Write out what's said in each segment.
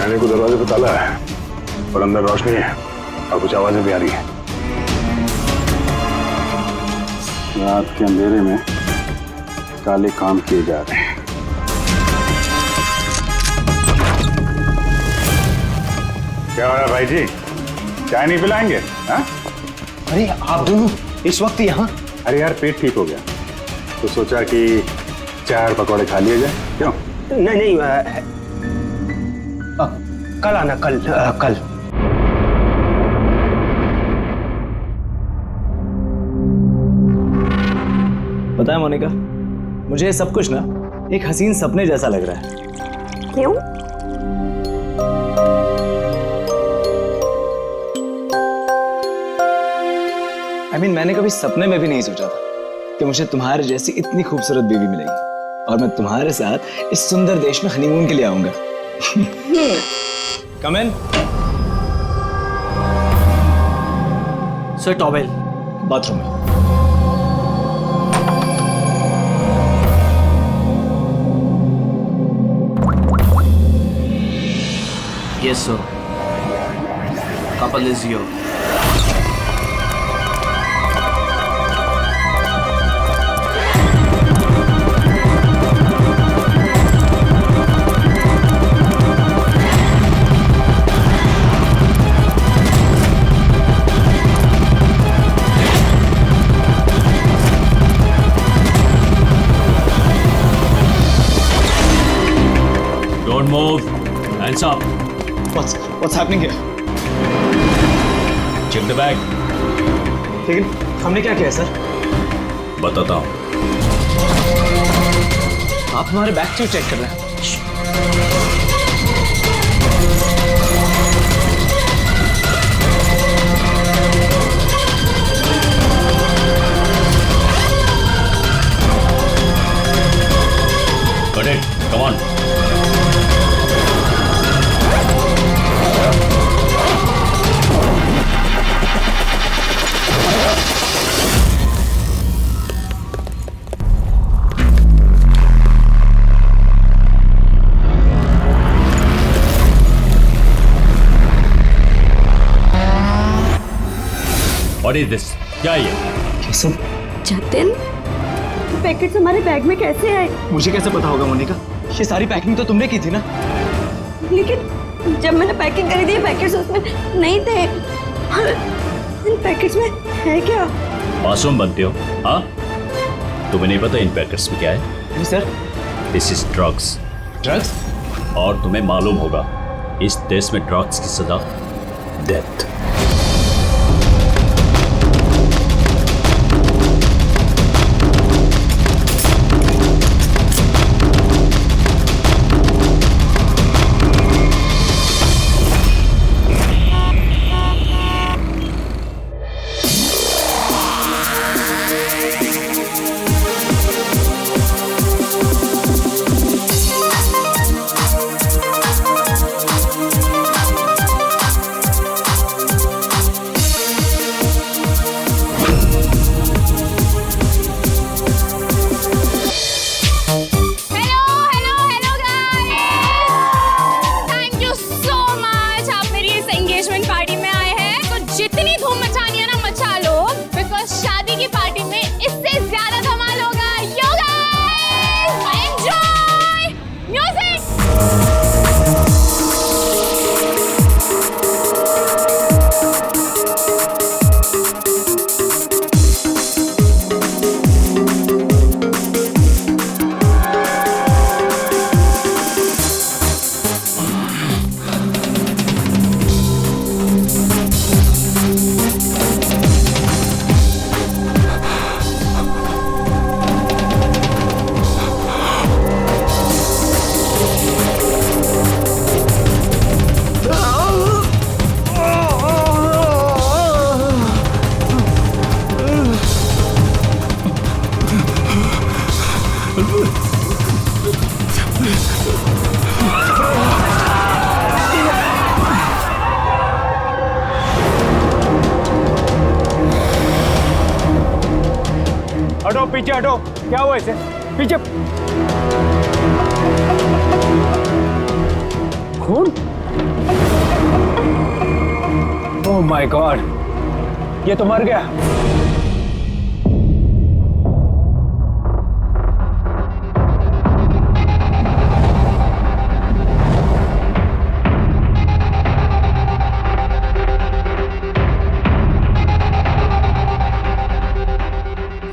मैंने को दरवाजे पे ताला है और अंदर रोशनी है और कुछ आवाजें भी आ रही है। रात के अंधेरे में काले काम किए जा रहे हैं। क्या हो रहा है भाई जी, चाय नहीं पिलाएंगे? हाँ? अरे आप दोनों इस वक्त यहाँ? अरे यार पेट ठीक हो गया तो सोचा कि चाय और पकौड़े खा लिए जाए। क्यों? नहीं कल आना, कल। पता है मोनिका, मुझे ये सब कुछ ना एक हसीन सपने जैसा लग रहा है। क्यों? मैंने कभी सपने में भी नहीं सोचा था कि मुझे तुम्हारे जैसी इतनी खूबसूरत बीवी मिलेगी और मैं तुम्हारे साथ इस सुंदर देश में हनीमून के लिए आऊंगा। कम इन। सर टॉवेल बाथरूम में। Yes sir, couple is your. Don't move. Hands up. What's happening here? Check the bag. लेकिन हमने क्या किया सर? बताता हूँ। आप हमारे बैग क्यों चेक कर रहे हैं? Got it. Come on. What is this? क्या ये? ये सब जतिन, पैकेट्स हमारे बैग में कैसे आए? मुझे कैसे पता होगा मोनिका? ये सारी पैकिंग तो तुमने की थी ना? लेकिन जब मैंने पैकिंग करी थी पैकेट्स उसमें नहीं थे। इन पैकेट्स में है क्या? मासूम बनते हो, हाँ? तुम्हें नहीं पता इन पैकेट्स में क्या है? नहीं sir. This is drugs. Drugs? और तुम्हें मालूम होगा इस देश में ड्रग्स की सजा डेथ। हटो पीछे हटो, क्या हुआ इसे? पीछे। खून? ओह माय गॉड, ये तो मर गया।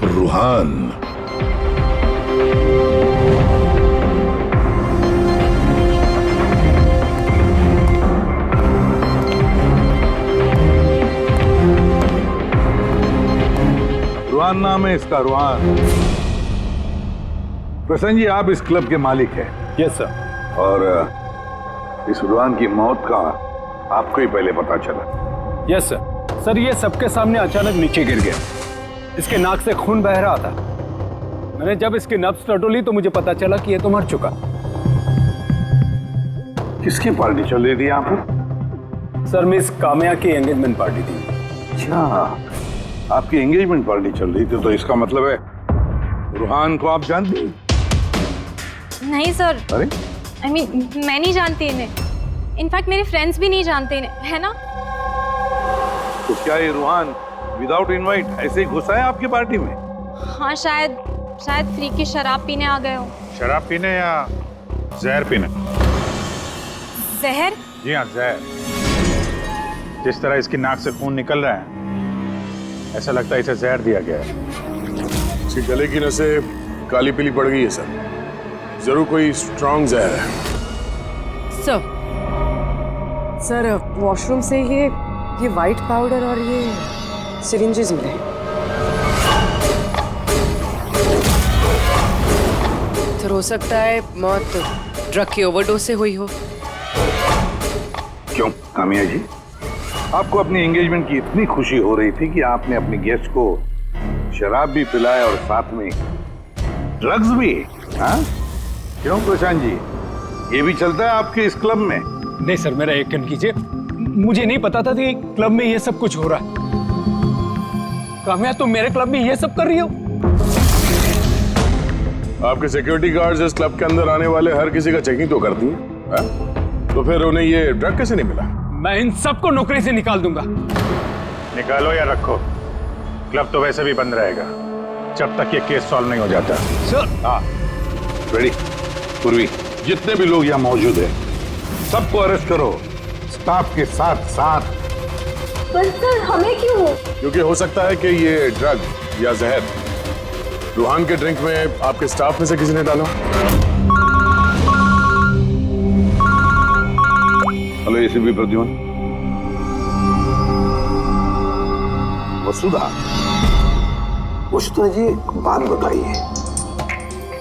रूहान, रुहान नाम है इसका, रुहान। प्रसन्न जी, आप इस क्लब के मालिक हैं। Yes sir. और इस रुहान की मौत का आपको ही पहले पता चला? Yes sir. सर ये सबके सामने अचानक नीचे गिर गया। इसके नाक से खून बह रहा था। मैंने जब इसकी नब्ज टटोली तो मुझे पता चला कि ये तो मर चुका। किसकी पार्टी चल रही थी यहाँ पर? सर मिस काम्या की एंगेजमेंट पार्टी थी। अच्छा, आपकी एंगेजमेंट पार्टी चल रही थी, तो इसका मतलब है रुहान को आप जानती हैं? नहीं सर। अरे I mean, मैं नहीं जानती इन्हें। इनफैक्ट मेरे फ्रेंड्स भी नहीं जानते इन्हें, है ना? तो क्या ये रुहान विदाउट इनवाइट ऐसे ही घुसा है आपकी पार्टी में? हाँ शायद फ्री की शराब पीने आ गए हो। शराब पीने या जहर पीने? जहर? जी हाँ, जहर। जिस तरह इसकी नाक से खून निकल रहा है, ऐसा लगता है इसे जहर दिया गया है। इसके गले की नसें काली पीली पड़ गई है सर। जरूर कोई स्ट्रॉन्ग जहर है। सर वॉशरूम से ये वाइट पाउडर और ये सिरिंजेस मिले। तो हो सकता है मौत ड्रग की ओवरडोज से हुई हो। क्यों कामिया जी, आपको अपनी एंगेजमेंट की इतनी खुशी हो रही थी कि आपने अपने गेस्ट को शराब भी पिलाया और साथ में ड्रग्स भी? हाँ? क्यों प्रशांत जी, ये भी चलता है आपके इस क्लब में? नहीं सर, मेरा यकीन कीजिए, मुझे नहीं पता था कि क्लब में ये सब कुछ हो रहा है। काम्या, तुम मेरे क्लब में ये सब कर रही हो? आपके सिक्योरिटी गार्ड्स इस क्लब के अंदर आने वाले हर किसी का चेकिंग तो करती हैं। तो फिर उन्हें ये ड्रग कैसे नहीं मिला? मैं इन सबको नौकरी से निकाल दूंगा। निकालो या रखो, क्लब तो वैसे भी बंद रहेगा जब तक ये केस सॉल्व नहीं हो जाता। सर। हाँ रेडी। पूर्वी, जितने भी लोग यहाँ मौजूद हैं सबको अरेस्ट करो, स्टाफ के साथ साथ। पर सर हमें क्यों? क्योंकि हो सकता है कि ये ड्रग या जहर रूहान के ड्रिंक में आपके स्टाफ में से किसी ने डाला। Hello ACP Pradyuman. वसुधा, वसुधा जी बात बताइए,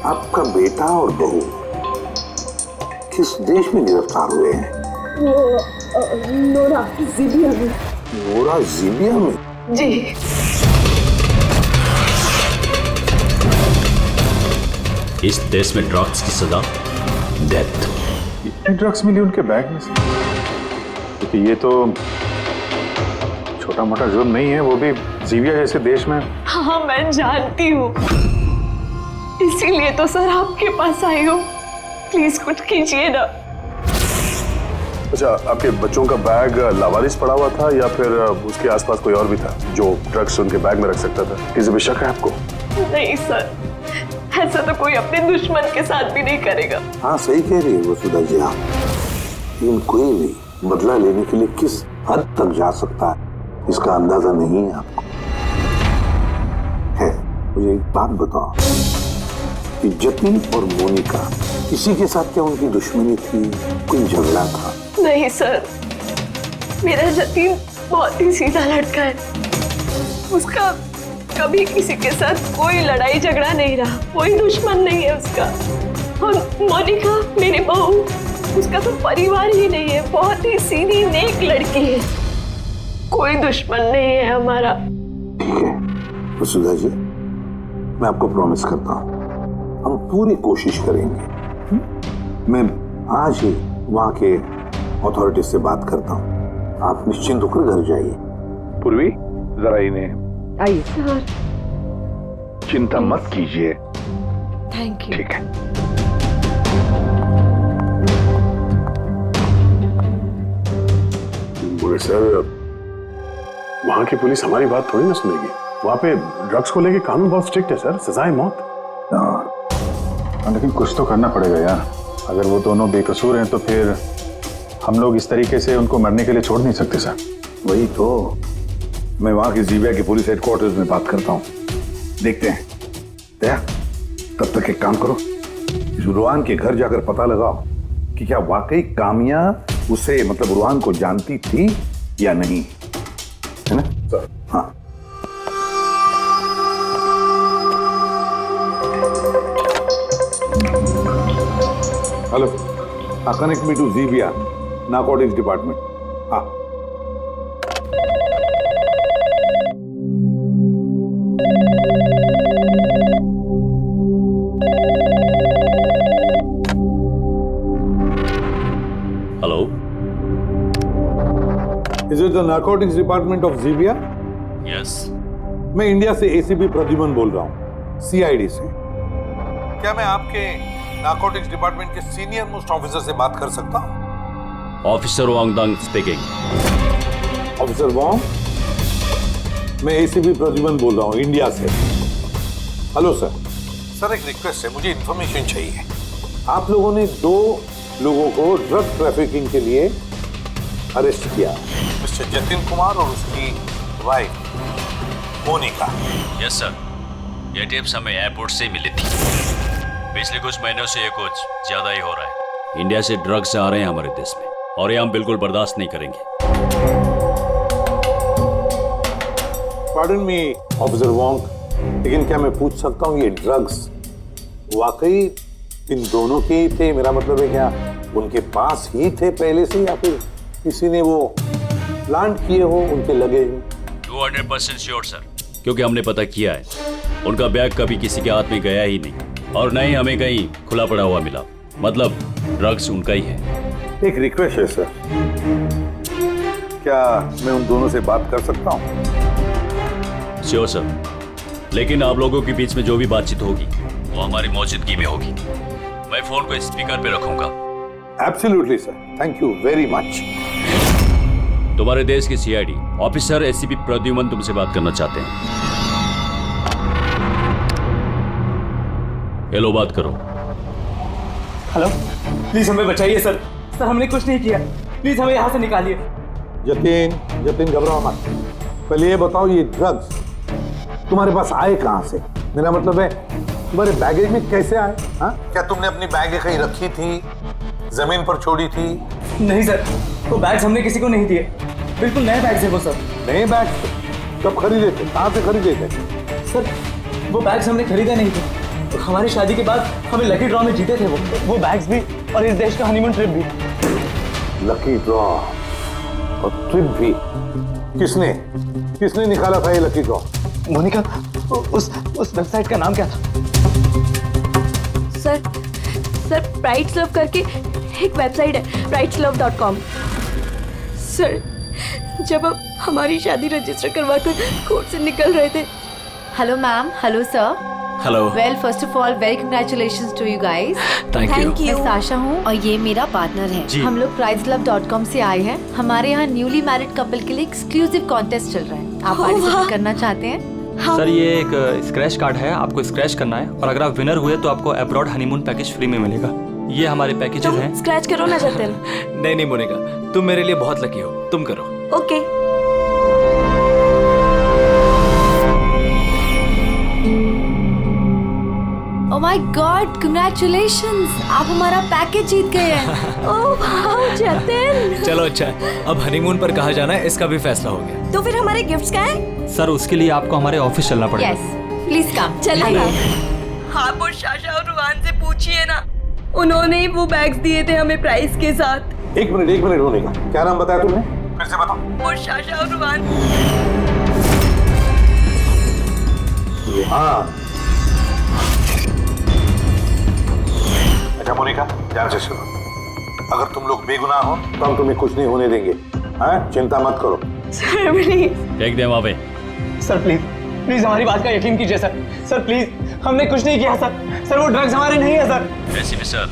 आपका बेटा और बहू किस देश में गिरफ्तार हुए हैं? नोरा जीबिया में। नोरा जीबिया में? जी। इस देश में ड्रग्स की सजा डेथ। इतने ड्रग्स मिली उनके बैग में से? क्योंकि ये तो छोटा मोटा जुर्म नहीं है, वो भी जीबिया जैसे देश में। हाँ मैं जानती हूँ, इसीलिए तो सर आपके पास आई हूँ। प्लीज कुछ कीजिए ना। अच्छा, आपके बच्चों का बैग लावारिस पड़ा हुआ था या फिर उसके आसपास कोई और भी था जो ड्रग्स उनके बैग में रख सकता था? किसी पे शक है आपको? नहीं सर, ऐसा तो कोई अपने दुश्मन के साथ भी नहीं करेगा। हाँ सही कह रही है वसुधा जी आप, लेकिन कोई भी बदला लेने के लिए किस हद तक जा सकता है इसका अंदाजा नहीं है आपको। है, मुझे एक बात बताओ कि जतिन और मोनिका किसी के साथ क्या उनकी दुश्मनी थी, कोई झगड़ा था? नहीं सर, मेरा जतिन बहुत ही सीधा लड़का है। उसका कभी किसी के साथ कोई लड़ाई झगड़ा नहीं रहा, कोई दुश्मन नहीं है उसका। और मोनिका मेरी बहू, उसका तो परिवार ही नहीं है, बहुत ही सीधी नेक लड़की है, कोई दुश्मन नहीं है हमारा। ठीक है वसुधा जी, मैं आपको प्रॉमिस करता हूँ हम पूरी कोशिश करेंगे। मैं आज ही वहाँ के अथॉरिटी से बात करता हूँ, आप निश्चिंत होकर घर जाइए। पूर्वी, जरा इन्हें आइए सर। चिंता मत कीजिए। Thank you. ठीक है। बोले सर, वहां की पुलिस हमारी बात थोड़ी ना सुनेगी। वहां पे ड्रग्स को लेके कानून बहुत स्ट्रिक्ट है सर, सजाए मौत। लेकिन कुछ तो करना पड़ेगा यार। अगर वो दोनों बेकसूर हैं तो फिर हम लोग इस तरीके से उनको मरने के लिए छोड़ नहीं सकते सर। वही तो, मैं वहां की जीबिया के पुलिस हेडक्वार्टर्स में बात करता हूँ, देखते हैं। दया, तब तक एक काम करो, रुहान के घर जाकर पता लगाओ कि क्या वाकई कामिया उसे मतलब रुहान को जानती थी या नहीं, है ना सर? हाँ। हेलो, कनेक्ट मी टू जीबिया नारकोटिक्स डिपार्टमेंट। हाँ। Hello, is it the narcotics department of जीबिया? यस। मैं इंडिया से एसीपी प्रद्युमन बोल रहा हूँ, सीआईडी से। क्या मैं आपके नारकोटिक्स डिपार्टमेंट के सीनियर मोस्ट ऑफिसर से बात कर सकता हूँ? ऑफिसर वांगडंग स्पीकिंग। ऑफिसर वॉन्ग, मैं एसीपी प्रद्युमन बोल रहा हूँ इंडिया से। Hello sir. सर एक रिक्वेस्ट है, मुझे इंफॉर्मेशन चाहिए। आप लोगों ने 2 लोगों को ड्रग ट्रैफिकिंग के लिए अरेस्ट किया, मिस्टर जतिन कुमार और उसकी वाइफ मोनिका। यस सर, ये टिप्स हमें एयरपोर्ट से मिली थी। पिछले कुछ महीनों से ये कुछ ज्यादा ही हो रहा है। इंडिया से ड्रग्स आ रहे हैं हमारे देश में और ये हम बिल्कुल बर्दाश्त नहीं करेंगे। पार्डन मी ऑफिसर वॉन्ग, लेकिन क्या मैं पूछ सकता हूँ ये ड्रग्स वाकई इन दोनों के ही थे? मेरा मतलब है क्या उनके पास ही थे पहले से या फिर किसी ने वो प्लांट किए हो उनके लगेज में? 200% श्योर सर, क्योंकि हमने पता किया है उनका बैग कभी किसी के हाथ में गया ही नहीं और न ही हमें कहीं खुला पड़ा हुआ मिला। मतलब ड्रग्स उनका ही है। एक रिक्वेस्ट है सर, क्या मैं उन दोनों से बात कर सकता हूँ? श्योर सर, लेकिन आप लोगों के बीच में जो भी बातचीत होगी वो हमारी मौजूदगी में होगी। मैं फोन को स्पीकर पे रखूंगा। Absolutely sir, thank you very much. तुम्हारे देश के सीआईडी ऑफिसर एसीपी प्रद्युमन तुमसे बात करना चाहते हैं। हेलो, बात करो। हेलो, प्लीज हमें बचाइए सर। सर हमने कुछ नहीं किया, प्लीज हमें यहाँ से निकालिए। जतिन घबराओ मत। पहले ये बताओ ये ड्रग्स तुम्हारे पास आए कहाँ से? मेरा मतलब है तुम्हारे बैगेज में कैसे आए? हाँ, क्या तुमने अपनी बैग कहीं रखी थी, जमीन पर छोड़ी थी? नहीं सर, वो बैग्स हमने किसी को नहीं दिए। बिल्कुल नए बैग्स है वो सर। नए बैग? कब खरीदे थे, कहाँ से खरीदे थे? सर वो बैग्स हमने खरीदे नहीं थे। हमारी शादी के बाद हमें लकी ड्रॉ में जीते थे वो बैग्स भी और इस देश का हनीमून ट्रिप भी। लकी ड्रॉ और ट्रिप भी? किसने निकाला था ये लकी ड्रॉ? मोनिका, उस वेबसाइट का नाम क्या था? सर प्राइड्स लव करके एक वेबसाइट है, prideslove.com। सर जब हम हमारी शादी रजिस्टर करवा कर कोर्ट से निकल रहे थे। Hello ma'am. Hello sir. Hello. Well first of all very congratulations to you guys. Thank you. मैं साशा हूँ और ये मेरा पार्टनर है। हम लोग prideslove.com से आए हैं। हमारे यहाँ न्यूली मैरिड कपल के लिए एक्सक्लूसिव कॉन्टेस्ट चल रहा है। आप पार्टिसिपेट करना चाहते हैं? सर ये एक स्क्रैच कार्ड है, आपको स्क्रैच करना है और अगर आप विनर हुए तो आपको अब्रॉड हनीमून पैकेज फ्री में मिलेगा। ये हमारे पैकेजेस हैं। स्क्रैच करो ना जतिन। नहीं मोनिका, तुम मेरे लिए बहुत लकी हो, तुम करो। Okay. Oh my God, congratulations, आप हमारा पैकेज जीत गए हैं। Oh wow Jatin. चलो अच्छा, अब हनीमून पर कहाँ जाना है इसका भी फैसला हो गया। तो फिर हमारे गिफ्ट्स क्या है? सर उसके लिए आपको हमारे ऑफिस चलना पड़ेगा। Yes please come. चलिए। आप और शाशा और रुहान से पूछिए ना, उन्होंने ही वो बैग्स दिए थे हमें प्राइस के साथ। एक मिनट होने का, क्या नाम बताया तुमने? फिर से बताओ। और शाशा और रुहान। हाँ अच्छा मोनिका, ध्यान से सुनो। अगर तुम लोग बेगुनाह हो तो हम तुम्हें कुछ नहीं होने देंगे। हाँ, चिंता मत करो। Sir please. फेंक दे वहाँ पे। सर प्लीज हमारी बात का यकीन कीजिए सर प्लीज, हमने कुछ नहीं किया सर वो ड्रग्स हमारे नहीं है sir. ACP sir.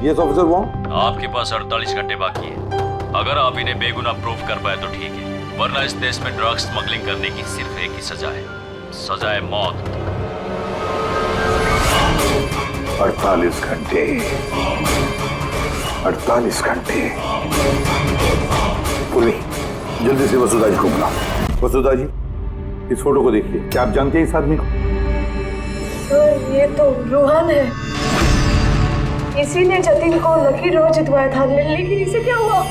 Yes officer Wong. आपके पास 48 घंटे बाकी है। अगर आप इन्हें बेगुनाह प्रूफ कर पाए तो ठीक है, वरना इस देश में ड्रग्स स्मगलिंग करने की सिर्फ एक ही सजा है, सजा है मौत। 48 घंटे 48 घंटे। पूर्वी, जल्दी से वसुधा जी को बुलाओ। वसुधा जी, इस फोटो को देखिए। क्या आप जानते हैं इस आदमी को? सर, ये तो रोहन है। इसी ने जतिन को लकी ड्रॉ जितवाया था, लेकिन इसे क्या हुआ?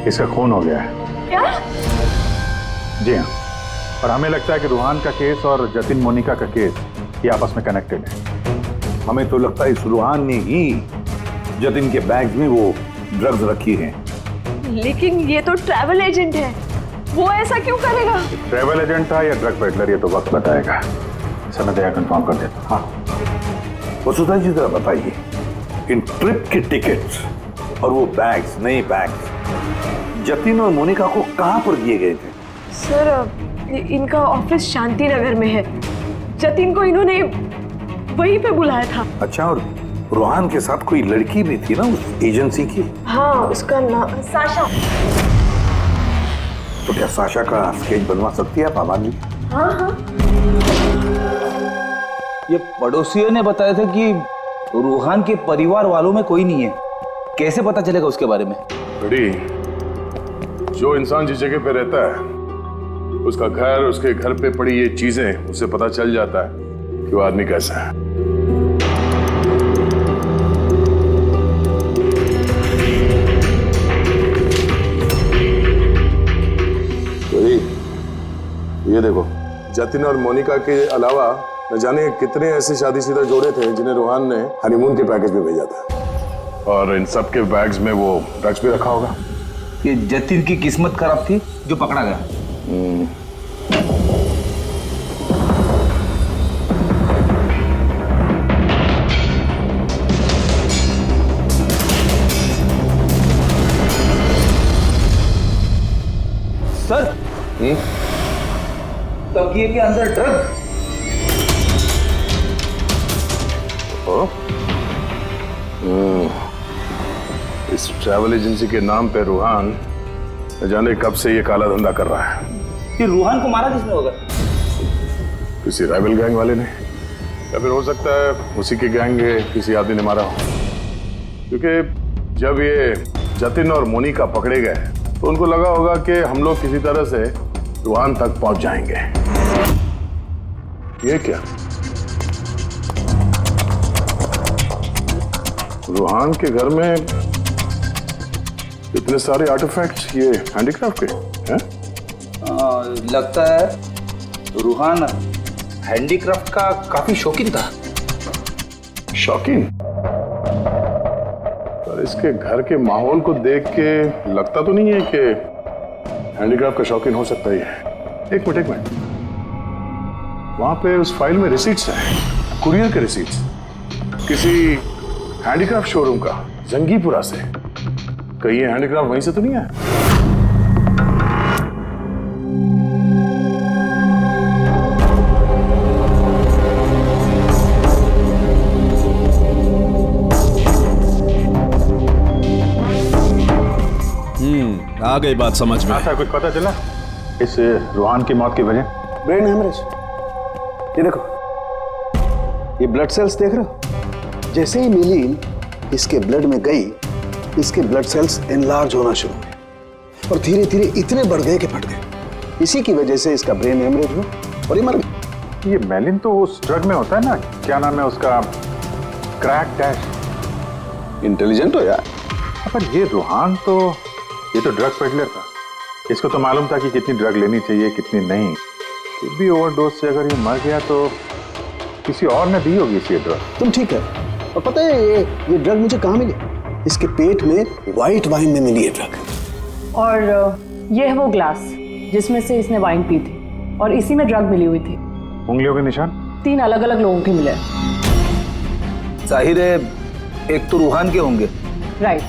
इसका खून हो गया है। क्या? जी हाँ, और हमें लगता है कि रूहान का केस और जतिन मोनिका का केस ये आपस में कनेक्टेड है। हमें तो लगता है इस रूहान ने ही जतिन के बैग में वो ड्रग्स रखी हैं। लेकिन ये तो ट्रैवल एजेंट है, वो ऐसा क्यों करेगा? ट्रैवल एजेंट था या ड्रग पेडलर, ये तो वक्त बताएगा। समय दया कंफर्म कर देता। हाँ, वसुधा जी जरा बताइए, इन ट्रिप के टिकट्स और वो बैग्स, नए बैग्स जतिन और मोनिका को कहां पर दिए गए थे? सर, इनका ऑफिस शांति नगर में है। जतिन को इन्होंने वहीं पे बुलाया था। अच्छा, और रूहान के साथ कोई लड़की भी थी ना उस एजेंसी की? हाँ, उसका नाम साशा। तो क्या साशा का स्केच बनवा सकती है आप आवाज? हाँ हाँ। ये पड़ोसियों ने बताया था कि रूहान के परिवार वालों में कोई नहीं है। कैसे पता चलेगा उसके बारे में? बड़ी, जो इंसान जिस जगह पे रहता है उसका घर, उसके घर पे पड़ी ये चीजें, उससे पता चल जाता है कि वो आदमी कैसा है। बड़ी, ये देखो, जतिन और मोनिका के अलावा न जाने कितने ऐसे शादीशुदा जोड़े थे जिन्हें रूहान ने हनीमून के पैकेज में भेजा था। और इन सब के बैग्स में वो ड्रग्स भी रखा होगा। ये जतिन की किस्मत खराब थी जो पकड़ा गया। सर, तकिए के अंदर ड्रग्स। इस ट्रैवल एजेंसी के नाम पे रूहान न जाने कब से ये काला धंधा कर रहा है। ये रूहान को मारा किसने होगा? किसी राइवल गैंग वाले ने, या फिर हो सकता है उसी के गैंग के किसी आदमी ने मारा हो। क्योंकि जब ये जतिन और मोनिका पकड़े गए तो उनको लगा होगा कि हम लोग किसी तरह से रूहान तक पहुंच जाएंगे। ये क्या? रूहान के घर में इतने सारे आर्टिफैक्ट्स, ये हैंडीक्राफ्ट के हैं? लगता है रूहान हैंडीक्राफ्ट का काफी शौकीन था। शौकीन? पर इसके घर के माहौल को देख के लगता तो नहीं है कि हैंडीक्राफ्ट का शौकीन हो सकता ही है। एक मिनट, वहां पे उस फाइल में रिसीट्स हैं, कुरियर के रिसीट्स, किसी हैंडीक्राफ्ट शोरूम का, जंगीपुरा से। कहीं ये हैंडीक्राफ्ट वहीं से तो नहीं है? आ गई बात समझ में। ऐसा कुछ पता चला इस रूहान की मौत की वजह? Brain haemorrhage. ये देखो, ये ब्लड सेल्स देख रहे हो? जैसे ही मिलीन इसके ब्लड में गई, इसके ब्लड सेल्स एनलार्ज होना शुरू हुए और धीरे धीरे इतने बढ़ गए कि फट गए। इसी की वजह से इसका ब्रेन हेमरेज हुआ और ये मर गया। ये मेलिन तो उस ड्रग में होता है ना, क्या नाम है उसका, क्रैक डैश। इंटेलिजेंट हो यार। पर ये रूहान तो, ये तो ड्रग पेडलर था। इसको तो मालूम था कि कितनी ड्रग लेनी चाहिए, कितनी नहीं। फिर भी ओवरडोज से अगर ये मर गया तो किसी और ने दी होगी इसी ड्रग। तुम ठीक है। और पता है ये ड्रग मुझे कहाँ मिली? इसके पेट में व्हाइट वाइन में मिली है ड्रग। और ये है वो ग्लास जिसमें से इसने वाइन पी थी और इसी में ड्रग मिली हुई थी। उंगलियों के निशान 3 अलग अलग लोगों के मिले। जाहिर है एक तो रूहान के होंगे। राइट,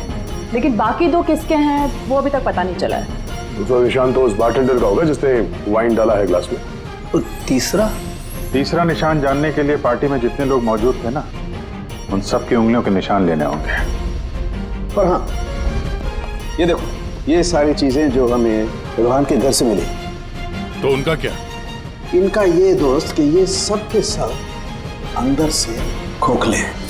लेकिन बाकी 2 किसके हैं वो अभी तक पता नहीं चला है। दूसरा निशान तो उस बारटेंडर का होगा जिसने वाइन डाला है ग्लास में। और तीसरा निशान जानने के लिए पार्टी में जितने लोग मौजूद थे ना, उन सब की उंगलियों के निशान लेने होंगे। पर हाँ, ये देखो, ये सारी चीजें जो हमें रूहान के घर से मिली। तो उनका क्या? इनका ये दोस्त कि ये सब के सब अंदर से खोखले हैं।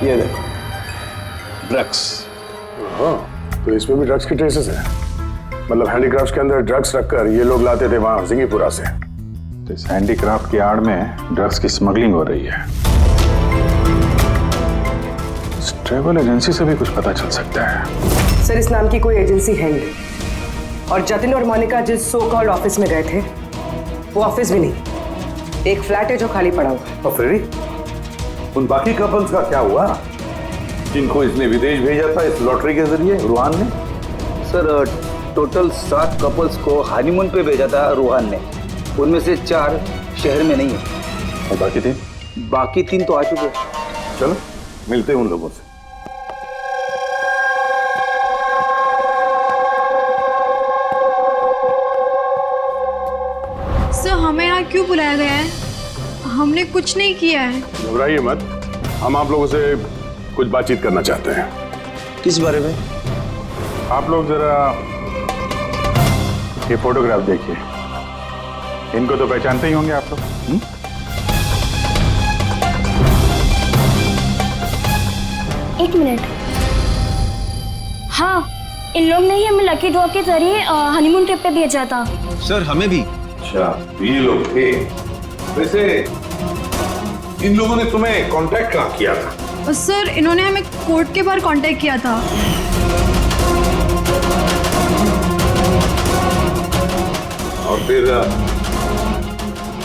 ये देखो ड्रग्स। हाँ, तो इसमें भी ड्रग्स की ट्रेसेस है। मतलब हैंडीक्राफ्ट के अंदर ड्रग्स रखकर ये लोग लाते थे वहां सिंगीपुरा से। तो इस हैंडीक्राफ्ट की आड़ में ड्रग्स की स्मगलिंग हो रही है। इस ट्रैवल एजेंसी से भी कुछ पता चल सकता है। सर, इस नाम की कोई एजेंसी है ही। और जतिन और मोनिका जिस सो कॉल्ड ऑफिस में गए थे, वो ऑफिस भी नहीं, एक फ्लैट है जो खाली पड़ा हुआ है। और फ्रेडी, उन बाकी कपल्स का क्या हुआ जिनको इसने विदेश भेजा था इस लॉटरी के जरिए रूहान ने? सर, टोटल 7 कपल्स को हनीमून पे भेजा था रूहान ने। उनमें से 4 शहर में नहीं है। और बाकी 3? बाकी 3 तो आ चुके हैं। चलो मिलते हैं उन लोगों से। सर, हमें यहाँ क्यों बुलाया गया है? हमने कुछ नहीं किया है। घबराइए मत, हम आप लोगों से कुछ बातचीत करना चाहते हैं। किस बारे में? आप लोग जरा ये फोटोग्राफ देखिए। इनको तो पहचानते ही होंगे आप लोग। एक मिनट। हाँ, इन लोग ने ही हमें लकी ड्रॉ के जरिए हनीमून ट्रिप पे भेजा था। सर, हमें भी। अच्छा, ये लोग थे। वैसे इन लोगों ने तुम्हें कांटेक्ट कहाँ किया था? सर, इन्होंने हमें कोर्ट के बाहर कांटेक्ट किया था। और फिर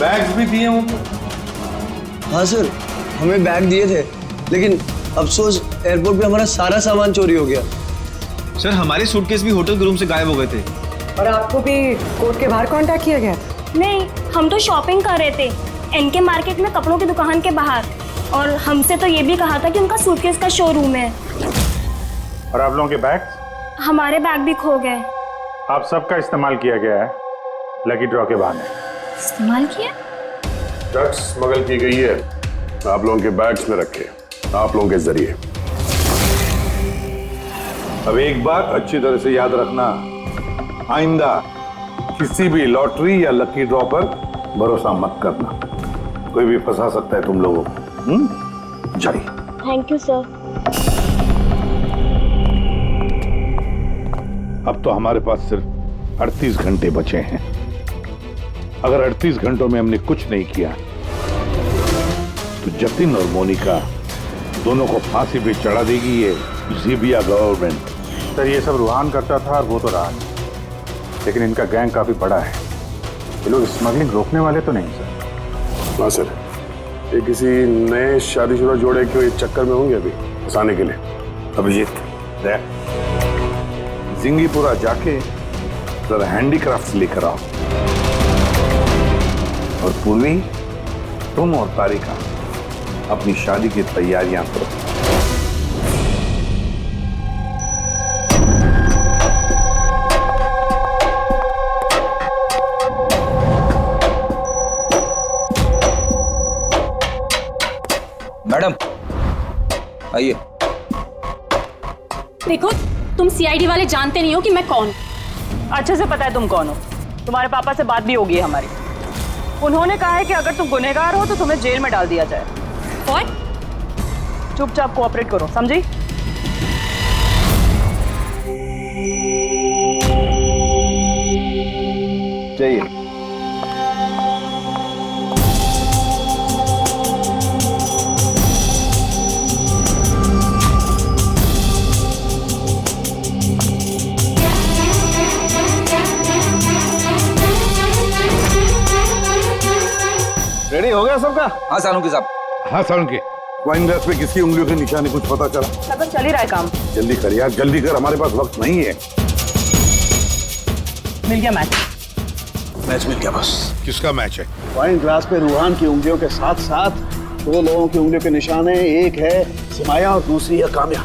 बैग्स भी दिए उनको? हाँ सर, हमें बैग दिए थे, लेकिन अफसोस एयरपोर्ट पे हमारा सारा सामान चोरी हो गया। सर, हमारे सूटकेस भी होटल के रूम से गायब हो गए थे। और आपको भी कोर्ट के बाहर कांटेक्ट किया गया था? नहीं, हम तो शॉपिंग कर रहे थे एनके मार्केट में, कपड़ों की दुकान के बाहर। और हमसे तो ये भी कहा था कि उनका सूटकेस का शोरूम है। और आप लोगों के बैग? हमारे बैग भी खो गए। आप सबका इस्तेमाल किया गया है लकी ड्रॉ के बहाने। इस्तेमाल किया? ड्रग्स स्मगल की गई है आप लोगों के बैग्स में रखे, आप लोगों के जरिए। अब एक बात अच्छी तरह से याद रखना, आइंदा किसी भी लॉटरी या लकी ड्रॉ पर भरोसा मत करना। कोई भी फंसा सकता है तुम लोगों को। जाइए। Thank you sir. अब तो हमारे पास सिर्फ 38 घंटे बचे हैं। अगर 38 घंटों में हमने कुछ नहीं किया तो जतिन और मोनिका दोनों को फांसी पे चढ़ा देगी ये ज़ीबिया गवर्नमेंट। सर, ये सब रूहान करता था और वो तो रहा, लेकिन इनका गैंग काफी बड़ा है। ये लोग स्मगलिंग रोकने वाले तो नहीं सर? हाँ सर, ये किसी नए शादीशुदा जोड़े के चक्कर में होंगे अभी फंसाने के लिए। अभिजीत, जिंगीपुरा जाके जरा हैंडीक्राफ्ट लेकर आओ। और पूर्वी, तुम और तारिका अपनी शादी की तैयारियां करो। मैडम आइए। देखो, तुम सीआईडी वाले जानते नहीं हो कि मैं कौन। अच्छे से पता है तुम कौन हो। तुम्हारे पापा से बात भी होगी है हमारी। उन्होंने कहा है कि अगर तुम गुनहगार हो तो तुम्हें जेल में डाल दिया जाए। What? चुपचाप कोऑपरेट करो, समझी? चाहिए। रेडी हो गया सबका? हाँ सालुंकी साहब। हाँ सालुंकी, वाइन ग्लास पे किसकी उंगलियों के निशाने कुछ पता चला? लगभग चल ही रहा है काम। जल्दी कर यार, जल्दी कर, हमारे पास वक्त नहीं है। मिल गया मैच। मैच मिल गया बस। किसका मैच है? वाइन ग्लास पे रूहान की उंगलियों के साथ साथ 2 लोगों की उंगलियों के निशान है। एक है सिमाया और दूसरी है काम्या।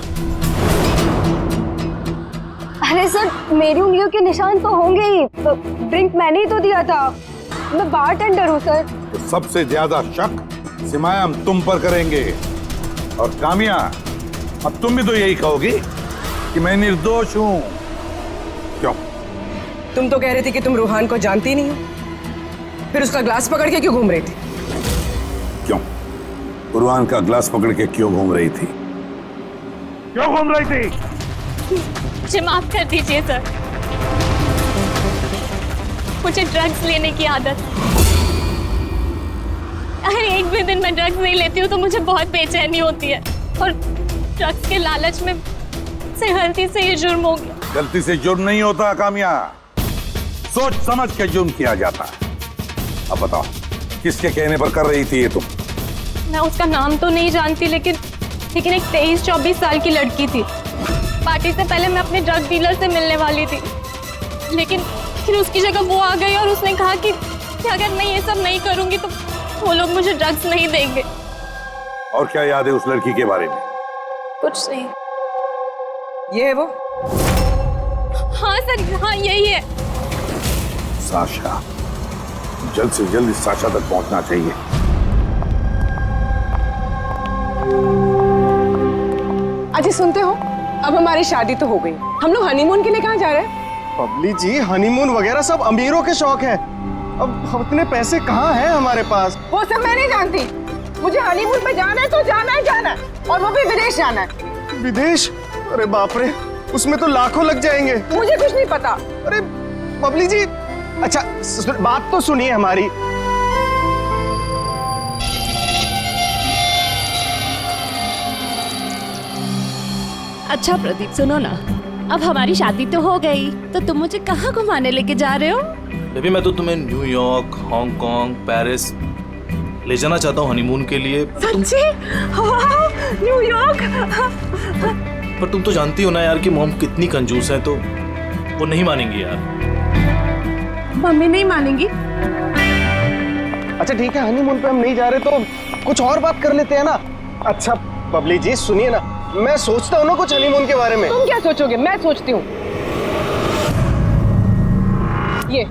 अरे सर, मेरी उंगलियों के निशान तो होंगे ही। ड्रिंक मैंने ही तो दिया था। मैं बारटेंडर हूँ सर। तो सबसे ज्यादा शक सिमाया हम तुम पर करेंगे। और कामिया, अब तुम भी तो यही कहोगी कि मैं निर्दोष हूं। क्यों? तुम तो कह रहे थे कि तुम रूहान को जानती नहीं हो, फिर उसका ग्लास पकड़ के क्यों घूम रही थी? क्यों? रूहान का ग्लास पकड़ के क्यों घूम रही थी? क्यों घूम रही थी? मुझे माफ कर दीजिए सर, मुझे ड्रग्स लेने की आदत। अगर एक भी दिन मैं ड्रग्स नहीं लेती हूँ तो मुझे बहुत बेचैनी होती है, और ड्रग्स के लालच में से गलती से ये जुर्म हो गया। गलती से जुर्म नहीं होता कामिया, सोच समझ के जुर्म किया जाता है। अब बताओ, किसके कहने पर कर रही थी ये तुम? मैं उसका नाम तो नहीं जानती, लेकिन एक 23-24 साल की लड़की थी। पार्टी से पहले मैं अपने ड्रग डीलर से मिलने वाली थी, लेकिन फिर उसकी जगह वो आ गई और उसने कहा कि अगर मैं ये सब नहीं करूंगी तो वो लोग मुझे ड्रग्स नहीं देंगे। और क्या याद है उस लड़की के बारे में? कुछ नहीं। ये है वो? हाँ सर, हाँ यही है। साशा, जल्द से जल्द इस साशा तक पहुंचना चाहिए। अजय सुनते हो, अब हमारी शादी तो हो गई, हम लोग हनीमून के लिए कहाँ जा रहे हैं? बबली जी, हनीमून वगैरह सब अमीरों के शौक है। अब इतने पैसे कहाँ हैं हमारे पास? वो सब मैं नहीं जानती। मुझे हनीमून पे जाना है तो जाना है, और वो भी विदेश जाना है। विदेश? अरे बाप रे, उसमें तो लाखों लग जाएंगे। मुझे कुछ नहीं पता। अरे बबली जी, अच्छा बात तो सुनिए हमारी। अच्छा प्रदीप, सुनो ना, अब हमारी शादी तो हो गई, तो तुम मुझे कहाँ घुमाने लेके जा रहे हो? बेबी, मैं तो तुम्हें न्यूयॉर्क, हांगकांग, पेरिस ले जाना चाहता हूँ हनीमून के लिए। सच्ची? वाह, न्यूयॉर्क! पर तुम तो जानती हो ना यार कि मॉम कितनी कंजूस है, तो वो नहीं मानेंगी यार। मम्मी नहीं मानेंगी? अच्छा ठीक है, हनीमून पे हम नहीं जा रहे तो कुछ और बात कर लेते हैं ना। अच्छा बबली जी सुनिए ना, मैं सोचता हूँ ना कुछ हनीमून के बारे में। तुम क्या सोचोगे? मैं सोचती हूँ। ये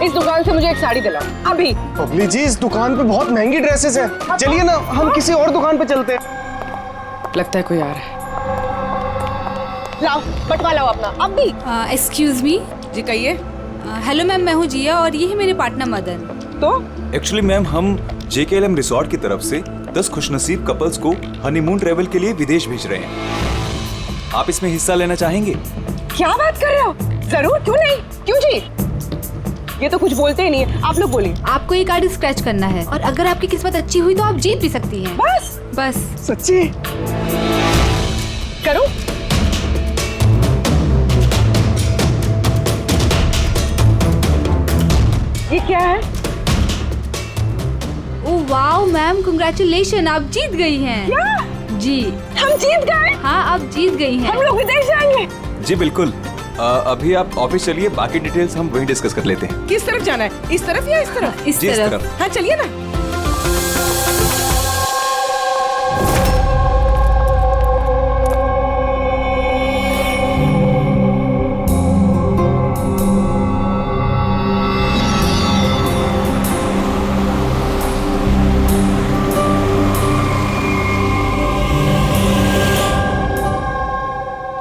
इस दुकान से मुझे एक साड़ी दिलाओ अभी। बबली जी, इस दुकान पे बहुत महंगी ड्रेसेस हैं। चलिए ना, हम किसी और दुकान पे चलते हैं। लगता है कोई आ रहा है। लाओ, बटवा लाओ अपना अभी। एक्सक्यूज मी जी कहिए। हेलो मैम, मैं हूँ जिया और ये है मेरे पार्टनर मदन। तो एक्चुअली मैम, हम JKLM रिसोर्ट की तरफ से 10 खुशनसीब कपल्स को हनीमून ट्रेवल के लिए विदेश भेज रहे हैं। आप इसमें हिस्सा लेना चाहेंगे? क्या बात कर रहे हो? जरूर, क्यों नहीं? क्यों जी? ये तो कुछ बोलते ही नहीं है, आप लोग बोलिए। आपको ये कार्ड स्क्रैच करना है और अगर आपकी किस्मत अच्छी हुई तो आप जीत भी सकती हैं। बस। सच्ची? करो। ये क्या है? ओह वाओ मैम, कांग्रेचुलेशन, आप जीत गई हैं। क्या? जी, हम जीत गए? हाँ, आप जीत गई हैं। हम लोग विदेश जाएंगे? जी बिल्कुल। अभी आप ऑफिस चलिए, बाकी डिटेल्स हम वहीं डिस्कस कर लेते हैं। किस तरफ जाना है? इस तरफ या इस तरफ? इस तरफ। हाँ चलिए ना।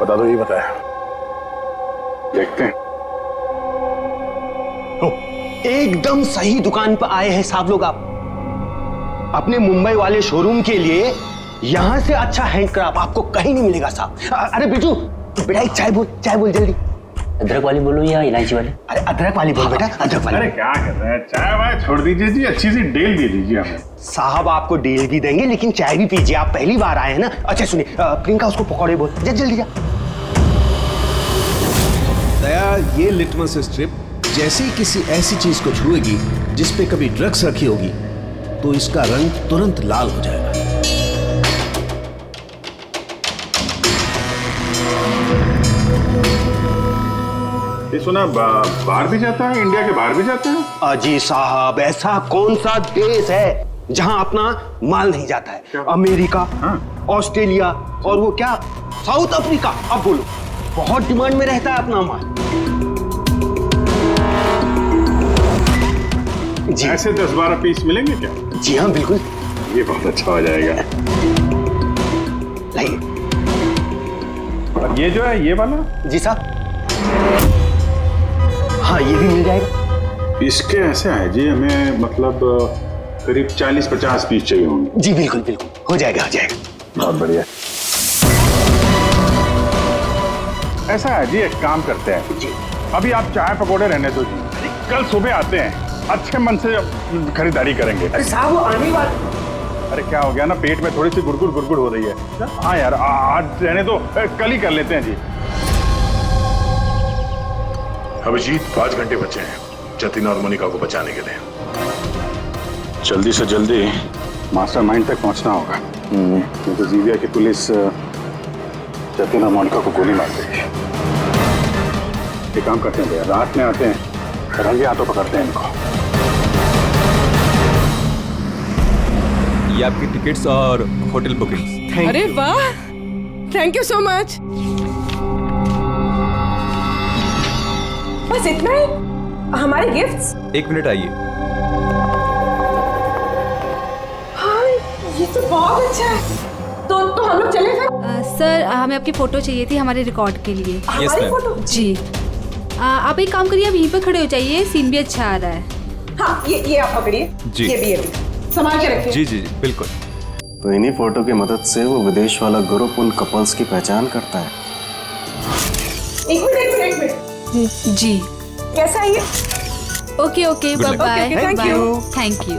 बता दो, ये बताया। देखते हैं। एकदम सही दुकान पर आए हैं साहब लोग। आप अपने मुंबई वाले शोरूम के लिए यहां से अच्छा हैंडक्राफ्ट आपको कहीं नहीं मिलेगा साहब। अरे बिजू, बेटा एक चाय बोल जल्दी। अदरक वाली बोलूं या इलायची वाली? अरे अदरक वाली बोल बेटा, अदरक वाली। अरे क्या कर रहे हैं, चाय वाय छोड़ दीजिए जी, अच्छी सी डील दे दीजिए हमें। साहब आपको डील भी देंगे, लेकिन चाय भी पीजिए, आप पहली बार आए हैं ना। अच्छा सुनिए, प्रियंका उसको पकौड़े बोल, जल्दी जा। दया, ये लिटमस स्ट्रिप जैसे ही किसी ऐसी चीज को छुएगी जिस पे कभी ड्रग्स रखी होगी तो इसका रंग तुरंत लाल हो जाएगा। ये सुना बाहर भी जाता है, इंडिया के बाहर भी जाता है? अजी साहब, ऐसा कौन सा देश है जहां अपना माल नहीं जाता है? अमेरिका, ऑस्ट्रेलिया और वो क्या, साउथ अफ्रीका। अब बोलो। बहुत डिमांड में रहता है अपना माल। जी ऐसे 10-12 पीस मिलेंगे क्या? जी हाँ बिल्कुल। ये बहुत अच्छा हो जाएगा। लाइए। और ये जो है ये वाला? जी साहब। हाँ ये भी मिल जाएगा। इसके ऐसे है जी, हमें मतलब करीब 40-50 पीस चाहिए होंगे। जी बिल्कुल बिल्कुल, हो जाएगा हो जाएगा। बहुत बढ़िया। ऐसा है जी, एक काम करते हैं जी, अभी आप चाय पकौड़े रहने दो जी, कल सुबह आते हैं, अच्छे मन से खरीदारी करेंगे। अरे साहब वो आने वाले। अरे क्या हो गया ना, पेट में थोड़ी सी गुड़गुड़ हो रही है। हाँ यार आज रहने दो, कल ही कर लेते हैं जी। अभिजीत 5 घंटे बचे हैं जतिन और मोनिका को बचाने के लिए। जल्दी से जल्दी मास्टरमाइंड तक पहुंचना होगा, क्योंकि जीविया की पुलिस जतिन और मोनिका को गोली मार देगी। ये काम करते हैं, रात में आते हैं, रंगे हाथों पकड़ते हैं इनको। ये आपकी टिकट्स और होटल बुकिंग्स। अरे वाह, थैंक यू सो मच। बस इतना ही? हमारे गिफ्ट्स? 1 मिनट आइए। हाँ ये तो बहुत अच्छा है। तो हम लोग चले फिर? सर हमें आपकी फोटो चाहिए थी हमारे रिकॉर्ड के लिए। हमारी फोटो? जी। आप एक काम करिए, आप यहीं पर खड़े हो जाइए, सीन भी अच्छा आ रहा है। हाँ ये आप पकड़िए। जी। ये भी संभाल के रखिए। जी जी बिल्कुल। तो इन्हीं फोटो की मदद से वो विदेश वाला ग्रुप उन कपल्स की पहचान करता है। एक मिनट। जी। कैसा है ये? Okay okay bye bye. Thank you. Thank you.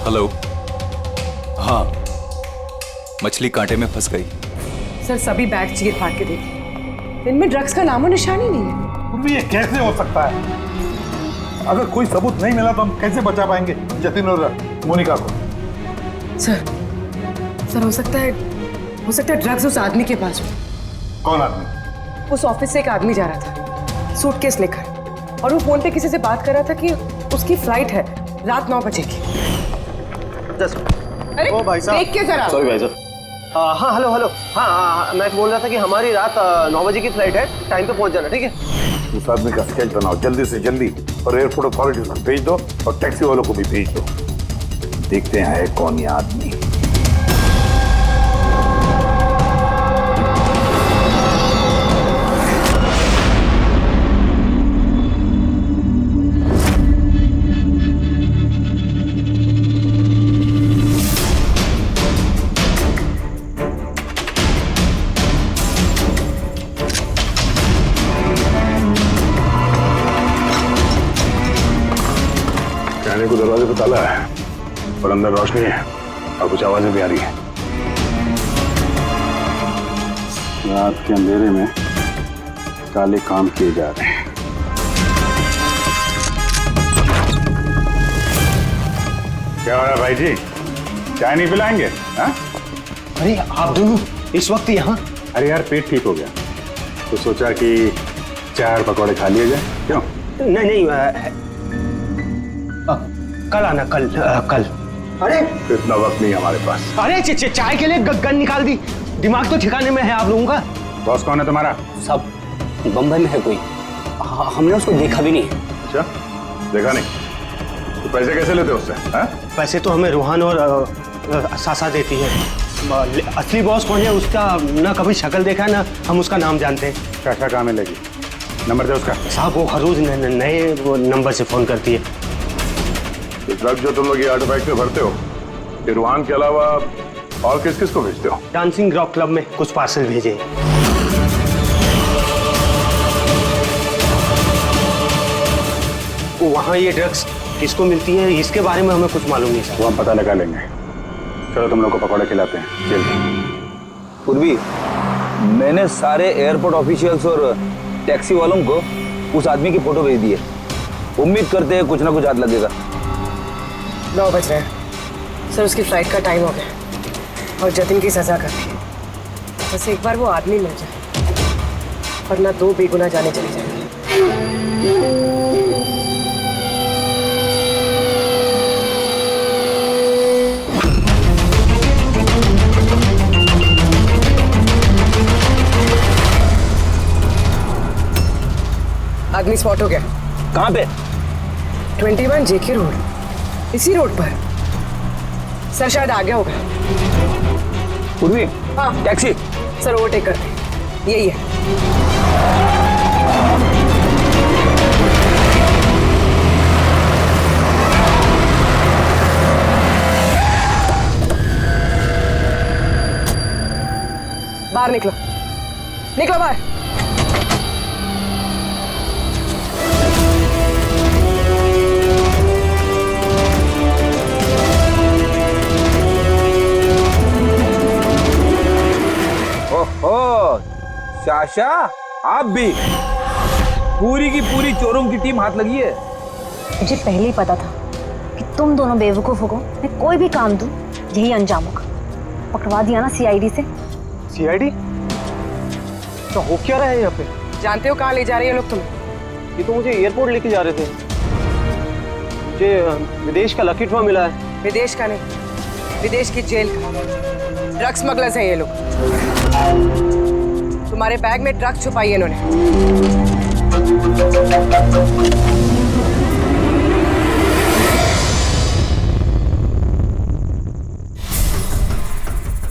Hello. हाँ, मछली कांटे में फंस गई। सर सभी बैग चीर फाड़ के देखिए, इनमें ड्रग्स का नामो निशान ही नहीं है। ये कैसे हो सकता है? अगर कोई सबूत नहीं मिला तो हम कैसे बचा पाएंगे जतिन और मोनिका को? सर हो सकता है ड्रग्स उस आदमी के पास हो। कौन आदमी? उस ऑफिस से एक आदमी जा रहा था सूटकेस लेकर, और वो फोन पे किसी से बात कर रहा था कि उसकी फ्लाइट है रात 9 बजे की। अरे ओ भाई साहब, देख के जरा। सॉरी भाई साहब। हाँ हेलो। हाँ मैं बोल रहा था कि हमारी रात 9 बजे की फ्लाइट है, टाइम पे पहुंच जाना, ठीक है? उस आदमी का स्केच बनाओ जल्दी से जल्दी, और एयरपोर्ट अथॉरिटीज को भेज दो, और टैक्सी वालों को भी भेज दो। देखते हैं कौन ये आदमी। कहने को दरवाजे पे ताला है, पर अंदर रोशनी है और कुछ आवाजें भी आ रही है। रात के अंधेरे में काले काम किए जा रहे हैं। क्या हो रहा है भाई जी, चाय नहीं पिलाएंगे? हाँ? अरे आप दोनों इस वक्त यहाँ? अरे यार पेट ठीक हो गया तो सोचा कि चाय और पकौड़े खा लिए जाए। क्यों? नहीं कल आना, कल। अरे इतना वक्त नहीं हमारे पास। अरे चाय के लिए गन निकाल दी, दिमाग तो ठिकाने में है आप लोगों का। बॉस कौन है तुम्हारा? सब बम्बई में है कोई, हमने उसको देखा भी नहीं। अच्छा देखा नहीं तो पैसे कैसे लेते उससे? पैसे तो हमें रूहान और सासा देती है। असली बॉस कौन है उसका ना कभी शक्ल देखा है ना हम उसका नाम जानते हैं। क्या काम है लगी? नंबर दे उसका। साहब वो हर रोज नए नंबर से फोन करती है। ड्रग जो तुम लोग ये आर्टिफैक्ट में भरते हो, ये रूहान के अलावा और किस किस को भेजते हो? डांसिंग रॉक क्लब में कुछ पार्सल भेजे। वहाँ ये ड्रग्स किसको मिलती है इसके बारे में हमें कुछ मालूम नहीं सर। वो हम पता लगा लेंगे। चलो तुम लोग को पकौड़े खिलाते हैं जल्दी। पूर्वी, मैंने सारे एयरपोर्ट ऑफिशियल्स और टैक्सी वालों को उस आदमी की फोटो भेज दी है। उम्मीद करते हैं कुछ ना कुछ हाथ लगेगा। 9 बज रहे हैं सर, उसकी फ्लाइट का टाइम हो गया और जतिन की सजा कर दी। बस एक बार वो आदमी मिल जाए, वरना 2 बेगुनाह जाने चली जाएंगी। आदमी स्पॉट हो गया। कहाँ पे? 21 जेके रोड, इसी रोड पर। सर शायद आ गया होगा। पूर्वी, हाँ टैक्सी। सर ओवरटेक करते, यही है। बाहर निकलो, निकलो बाहर। ओहो, शाशा, आप भी? पूरी की पूरी चोरों की टीम हाथ लगी है। मुझे पहले ही पता था कि तुम दोनों बेवकूफों को मैं कोई भी काम दूं यही अंजाम होगा। पकड़वा दिया ना सीआईडी से। सीआईडी? तो हो क्या रहा है यहाँ पे? जानते हो कहाँ ले जा रहे हैं लोग तुम्हें? ये तो मुझे एयरपोर्ट लेके जा रहे थे। मुझे विदेश का लकी ड्रॉ मिला है। विदेश का नहीं, विदेश की जेल का। ड्रग्स स्मगलर्स हैं ये लोग। तुम्हारे बैग में ड्रग्स छुपाई है इन्होंने।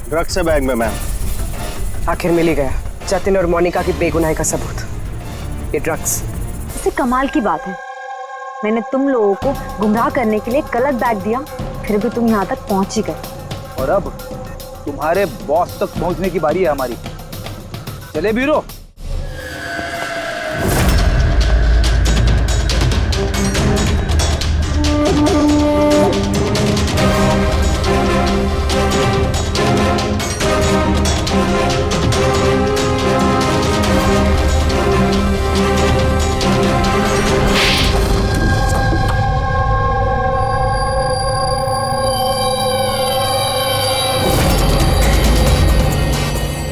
ड्रग्स है बैग में मैम। आखिर मिल ही गया जतिन और मोनिका की बेगुनाही का सबूत। ये ड्रग्स। इससे कमाल की बात है, मैंने तुम लोगों को गुमराह करने के लिए गलत बैग दिया, फिर भी तुम यहाँ तक पहुंच ही गए। और अब तुम्हारे बॉस तक पहुंचने की बारी है हमारी। चले बीरो।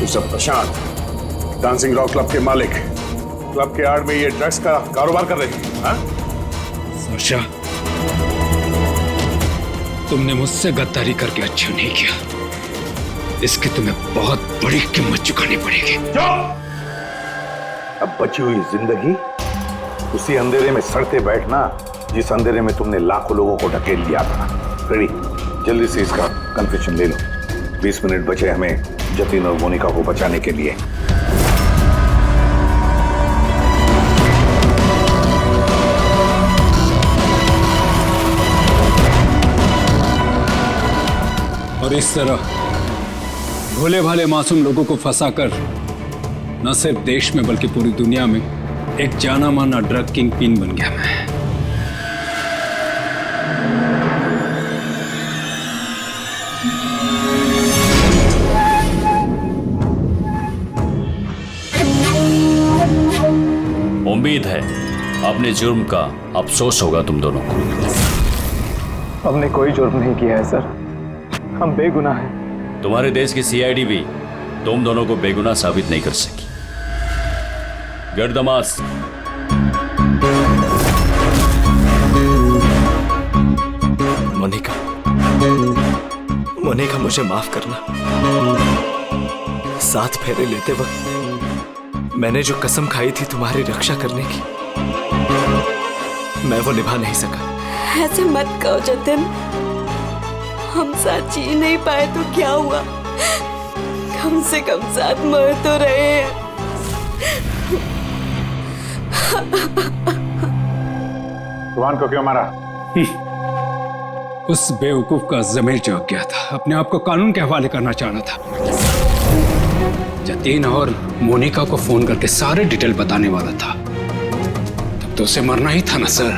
सब प्रशांत, डांसिंग रॉक क्लब के मालिक, क्लब के आड़ में ये ड्रग्स का कारोबार कर रहे हैं। हाँ? वर्षा, तुमने मुझसे गद्दारी करके अच्छा नहीं किया। इसकी तुम्हें बहुत बड़ी कीमत चुकानी पड़ेगी। अब बची हुई जिंदगी उसी अंधेरे में सड़ते बैठना जिस अंधेरे में तुमने लाखों लोगों को ढकेल दिया था। रेडी, जल्दी से इसका कन्फेशन ले लो। 20 मिनट बचे हमें जतिन और मोनिका को बचाने के लिए। और इस तरह भोले भाले मासूम लोगों को फंसाकर न सिर्फ देश में बल्कि पूरी दुनिया में एक जाना माना ड्रग किंग पिन बन गया मैं। उम्मीद है अपने जुर्म का अफसोस होगा तुम दोनों को। हमने कोई जुर्म नहीं किया है सर, हम बेगुनाह हैं। तुम्हारे देश की सीआईडी भी तुम दोनों को बेगुनाह साबित नहीं कर सकी। Get the mask. Monica, Monica मुझे माफ करना। 7 फेरे लेते वक्त मैंने जो कसम खाई थी तुम्हारी रक्षा करने की, मैं वो निभा नहीं सका। ऐसे मत कहो जतिन, हम साथ जी नहीं पाए तो क्या हुआ, कम से कम साथ मर तो रहे हैं। जवान को क्यों मारा? उस बेवकूफ का ज़मीर जाग गया था, अपने आप को कानून के हवाले करना चाहना था। जतीन और मोनिका को फोन करके सारे डिटेल बताने वाला था। तब तो उसे मरना ही था ना सर,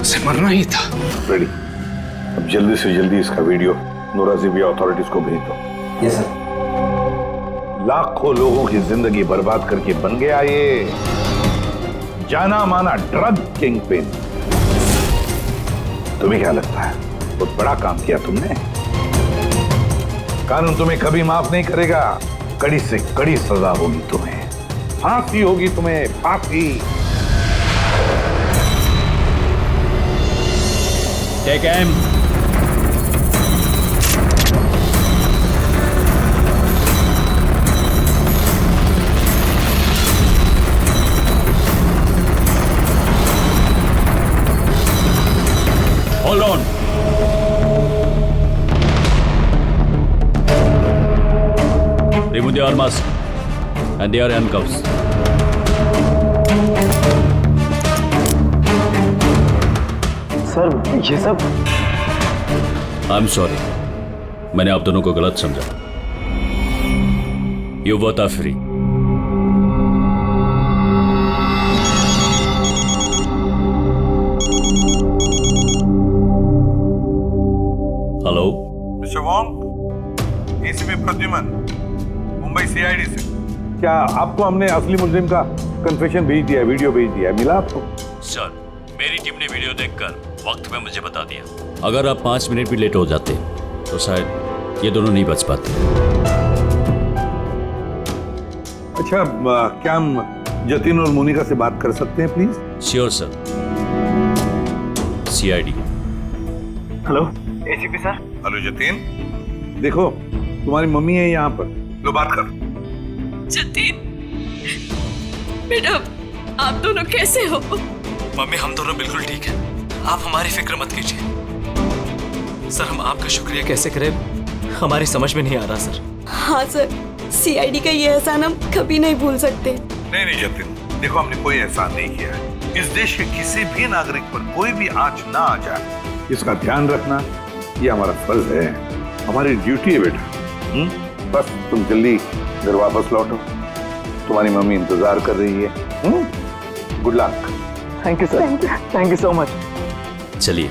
उसे मरना ही था। रेडी, अब जल्दी से जल्दी इसका वीडियो नूराजीबिया अथॉरिटीज को भेज दो। Yes sir. लाखों लोगों की जिंदगी बर्बाद करके बन गया ये जाना माना ड्रग किंग पिन। तुम्हें क्या लगता है बहुत बड़ा काम किया तुमने? कानून तुम्हें कभी माफ नहीं करेगा, कड़ी से कड़ी सजा होगी तुम्हें, फांसी होगी तुम्हें, फांसी। Take M. Wear mask and they are handcuffs. Sir ये सब आई एम सॉरी, मैंने आप दोनों को गलत समझा। You both are free. Hello mister Wong, ACP Pradyuman, Mumbai CID से। क्या आपको हमने असली मुजरिम का कन्फेशन भेज दिया, वीडियो भेज दिया, मिला आपको? सर, मेरी टीम ने वीडियो देखकर वक्त में मुझे बता दिया। अगर आप 5 मिनट भी लेट हो जाते तो शायद ये दोनों नहीं बच पाते। अच्छा, क्या हम जतिन और मोनिका से बात कर सकते हैं please? Sure sir. CID. Hello ACP sir. Hello Jatin, देखो तुम्हारी मम्मी है यहाँ पर, लो बात कर। जतिन बेटा, आप दोनों कैसे हो? मम्मी हम दोनों बिल्कुल ठीक हैं। आप हमारी फिक्र मत कीजिए। सर हम आपका शुक्रिया कैसे करें हमारी समझ में नहीं आ रहा सर। हाँ सर, सीआईडी का ये एहसान हम कभी नहीं भूल सकते। नहीं जतिन, देखो हमने कोई एहसान नहीं किया है। इस देश के किसी भी नागरिक पर कोई भी आंच ना आ जाए, इसका ध्यान रखना ये हमारा फर्ज है, हमारी ड्यूटी है बेटा। बस तुम जल्दी घर वापस लौटो, तुम्हारी मम्मी इंतजार कर रही है। Good luck. Thank you sir, thank you so much. चलिए।